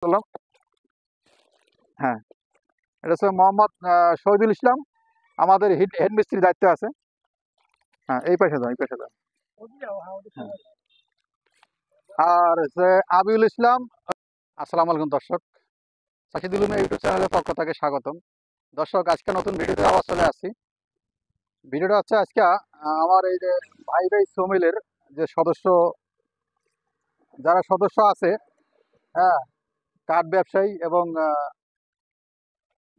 বললাম। হ্যাঁ, এটা হচ্ছে মোহাম্মদ শহীদুল ইসলাম, আমাদের হেড মিস্ত্রির দায়িত্বে আছে। হ্যাঁ, এই পাশে যাও, এই পাশে যাও। হ্যাঁ। আর হচ্ছে আবিউল ইসলাম। আসসালামু আলাইকুম দর্শক, সাকিদুল ইউটিউব চ্যানেলের পক্ষ থেকে স্বাগতম। দর্শক, আজকে নতুন ভিডিওতে আবার চলে আসছি। ভিডিওটা হচ্ছে আজকে আমার এই যে ভাই ভাই সোমিলের যে যারা সদস্য আছে, হ্যাঁ, কাঠ ব্যবসায়ী এবং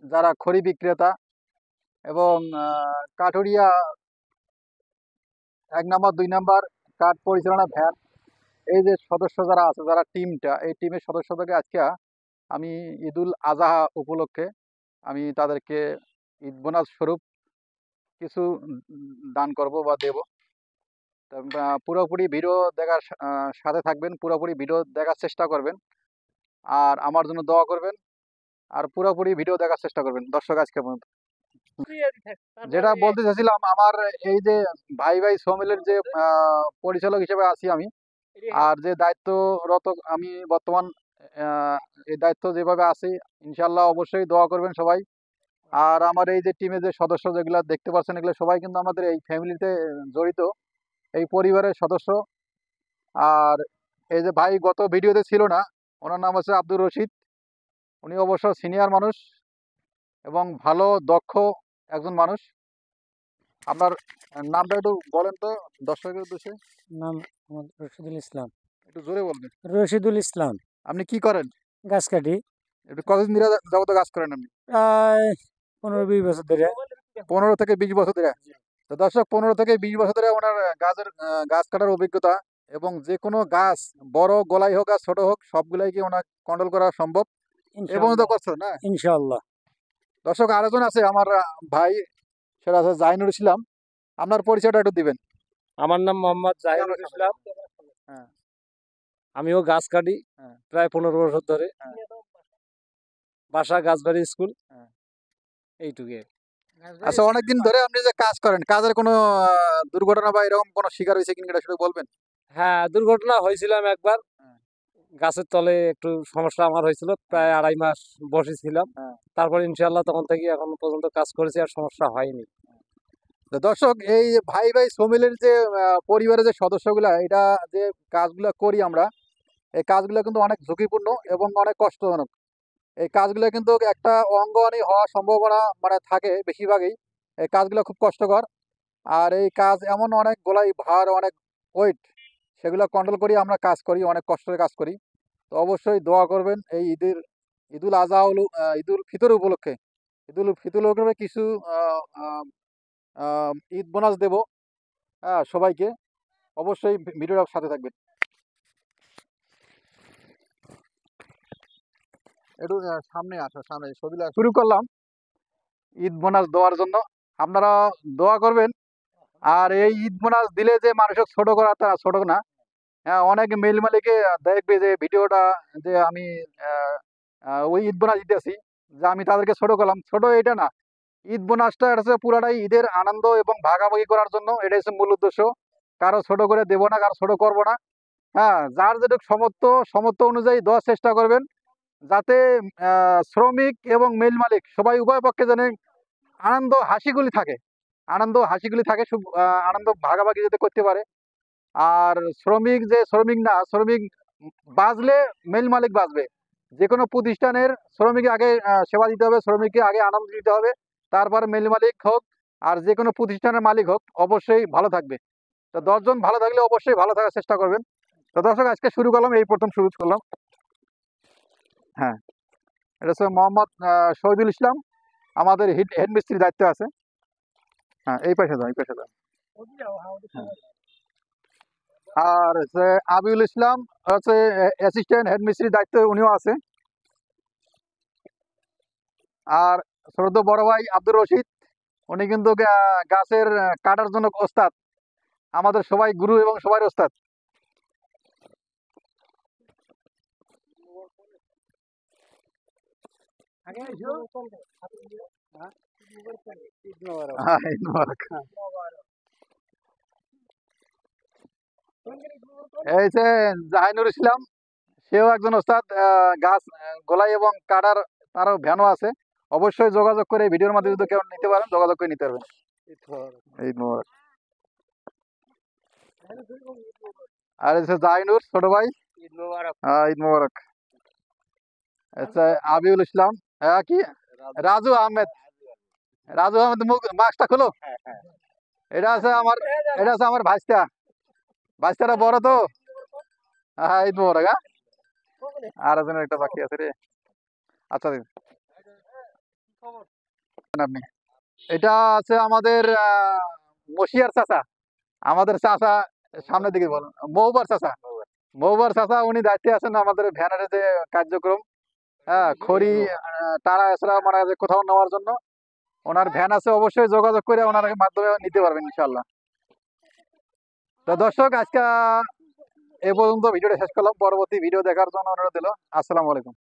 যারা খড়ি বিক্রেতা এবং কাঠুরিয়া 1 নাম্বার 2 নাম্বার কাঠ পরিচালনা ভ্যান, এই যে সদস্য যারা আছে, যারা টিমটা, এই টিমের সদস্যদেরকে আজকে আমি ঈদুল আজহা উপলক্ষে আমি তাদেরকে ঈদ বোনাস স্বরূপ কিছু দান করব বা দেব। পুরোপুরি ভিডিও দেখার সাথে থাকবেন, পুরোপুরি ভিডিও দেখার চেষ্টা করবেন, আর আমার জন্য দোয়া করবেন, আর পুরোপুরি ভিডিও দেখার চেষ্টা করবেন। দর্শক, আজকে পর্যন্ত যেটা বলতে চাইছিলাম, আমার এই যে ভাই ভাই সোমেলের যে পরিচালক হিসেবে আছি আমি, আর যে দায়িত্বরত আমি বর্তমান, আহ, এই দায়িত্ব যেভাবে আছি, ইনশাল্লাহ অবশ্যই দোয়া করবেন সবাই। আর আমার এই যে টিমে যে সদস্য যেগুলো দেখতে পাচ্ছেন, এগুলো সবাই কিন্তু আমাদের এই ফ্যামিলিতে জড়িত, এই পরিবারের সদস্য। আর এই যে ভাই গত ভিডিওতে ছিল না, ওনার নাম হচ্ছে আব্দুর রশিদ। উনি অবশ্য সিনিয়র মানুষ এবং ভালো দক্ষ একজন মানুষ। আপনার নামটা একটু বলেন তো দর্শকের উদ্দেশ্যে। নাম আমার রশিদুল ইসলাম। একটু জোরে বলবেন। রশিদুল ইসলাম। আপনি কি করেন? গাছ কাটি। একটু কতদিন ধরে যাবত কাজ করেন আপনি? প্রায় 15-20 বছর ধরে। 15 থেকে 20 বছর ধরে। তো দর্শক, 15 থেকে 20 বছর ধরে ওনার গাছ কাটার অভিজ্ঞতা, এবং যে কোনো গাছ, বড় গলাই হোক আর ছোট হোক, সবগুলাই কি ওনার কন্ট্রোল করা সম্ভব এবং তো করছে না। ইনশাআল্লাহ। দর্শক, আরেকজন আছে আমার ভাই, সেটা আছে জাহিনুর ইসলাম। আপনার পরিচয়টা একটু দিবেন। আমার নাম মোহাম্মদ জাহিনুল ইসলাম। হ্যাঁ, আমিও গাছ কাটি হ্যাঁ, প্রায় 15 বছর ধরে। হ্যাঁ, বাসা গাছবাড়ি স্কুল, হ্যাঁ। এইটুকু। আচ্ছা, অনেকদিন ধরে আপনি যে কাজ করেন, কাজের কোনো দুর্ঘটনা বা এরকম কোনো শিকার হয়েছে কিনা এটা শুধু বলবেন। হ্যাঁ, দুর্ঘটনা হয়েছিলাম একবার। হ্যাঁ, গাছের তলে একটু সমস্যা আমার হয়েছিল, হ্যাঁ, প্রায় 2.5 মাস বসেছিলাম। হ্যাঁ। তারপর ইনশাআল্লাহ তখন থেকে এখন পর্যন্ত কাজ করেছি, আর সমস্যা হয়নি। তো দর্শক, এই যে ভাই ভাই সোমিলের যে পরিবারের যে সদস্যগুলা, এটা যে কাজগুলা করি আমরা, এই কাজগুলো কিন্তু অনেক ঝুঁকিপূর্ণ এবং অনেক কষ্টজনক। এই কাজগুলো কিন্তু একটা অঙ্গহানি হওয়ার সম্ভাবনা মানে থাকে বেশিরভাগই। এই কাজগুলো খুব কষ্টকর। আর এই কাজ এমন অনেক গোলাই ভার, অনেক ওয়েট, সেগুলো কন্ট্রোল করি আমরা কাজ করি, অনেক কষ্টের কাজ করি। তো অবশ্যই দোয়া করবেন এই ঈদুল আজহা ঈদুল ফিতর উপলক্ষে, ঈদুল ফিতর উপলক্ষে কিছু আহ, আহ, ঈদ বোনাস দেব। হ্যাঁ, সবাইকে অবশ্যই ভিডিওটার সাথে থাকবেন। একটু সামনে আসো, সামনে ছবি শুরু করলাম ঈদ বোনাস দেওয়ার জন্য। আপনারা দোয়া করবেন। আর এই ঈদ বোনাস দিলে যে মানুষকে ছোট করা, তা ছোট না। হ্যাঁ, অনেক মেল মালিকে দেখবে যে ভিডিওটা, যে আমি ওই ঈদ বোনাস দিতেছি, যে আমি তাদেরকে ছোট করলাম। ছোট এটা না, ঈদ বোনাসটা এটা হচ্ছে পুরাটাই ঈদের আনন্দ এবং ভাগাভাগি করার জন্য, এটাই হচ্ছে মূল উদ্দেশ্য। কারো ছোট করে দেবো না, কারো ছোট করবো না। হ্যাঁ, যার যেটুকু সমর্থ অনুযায়ী দেওয়ার চেষ্টা করবেন, যাতে শ্রমিক এবং মেল মালিক সবাই উভয় পক্ষে যেন আনন্দ হাসিগুলি থাকে, আনন্দ ভাগাভাগি যাতে করতে পারে। আর শ্রমিক বাঁচলে মেল মালিক বাঁচবে। যে কোনো প্রতিষ্ঠানের শ্রমিক আগে সেবা দিতে হবে, শ্রমিককে আগে আনন্দ দিতে হবে, তারপর মেল মালিক হোক আর যে কোনো প্রতিষ্ঠানের মালিক হোক, অবশ্যই ভালো থাকবে। তো 10 জন ভালো থাকলে অবশ্যই ভালো থাকার চেষ্টা করবেন। তো দর্শক, আজকে শুরু করলাম, এই প্রথম শুরু করলাম। হ্যাঁ, এটা হচ্ছে মোহাম্মদ শহীদুল ইসলাম, আমাদের হেড মিস্ত্রির দায়িত্বে আছে। হ্যাঁ, এই পাশে যাও, এই পাশে যাও। হ্যাঁ। আর হচ্ছে আবিউল ইসলাম, হচ্ছে অ্যাসিস্ট্যান্ট হেড মিস্ত্রির দায়িত্বে উনিও আছে। আর ছোট বড় ভাই আব্দুর রশিদ, উনি কিন্তু গাছের কাটার জন্য ওস্তাদ, আমাদের সবাই গুরু এবং সবাই ওস্তাদ। হ্যাঁ, ঈদ মোবারক। এই যে জাহিনুর ইসলাম, সেও একজন ওস্তাদ, গাছ গোলাই এবং কাটার তারও ভ্যানও আছে। অবশ্যই যোগাযোগ করে ভিডিওর মাধ্যমে যদি কেউ নিতে পারেন যোগাযোগ করে নিতে পারবেন। ঈদ মোবারক। আর হচ্ছে জাহিনুর ছোট ভাই, ঈদ মোবারক। ঈদ মোবারক। আচ্ছা, আবিউল ইসলাম, হ্যাঁ কি রাজু আহমেদ, রাজু আহমেদ মুখ মাস্কটা খোলো। এটা আছে আমার, এটা আছে আমার ভাইস্তা, ভাইস্তাটা বড় তো। হ্যাঁ ঈদ মোবারক। হ্যাঁ আর একজনের একটা বাকি আছে রে। আচ্ছা দিন আপনি। এটা আছে আমাদের মশিয়ার চাচা, আমাদের চাচা, সামনের দিকে বলুন, মৌবার চাচা, মৌবার চাচা উনি দায়িত্বে আছেন আমাদের ভ্যানের যে কার্যক্রম, হ্যাঁ খড়ি টাড়া এছাড়া মানে যে কোথাও নেওয়ার জন্য ওনার ভ্যান আছে। অবশ্যই যোগাযোগ করে ওনার মাধ্যমে নিতে পারবেন ইনশাল্লাহ। তো দর্শক আজকে এ পর্যন্ত ভিডিওটা শেষ করলাম, পরবর্তী ভিডিও দেখার জন্য অনুরোধ দিল। আসসালামু আলাইকুম।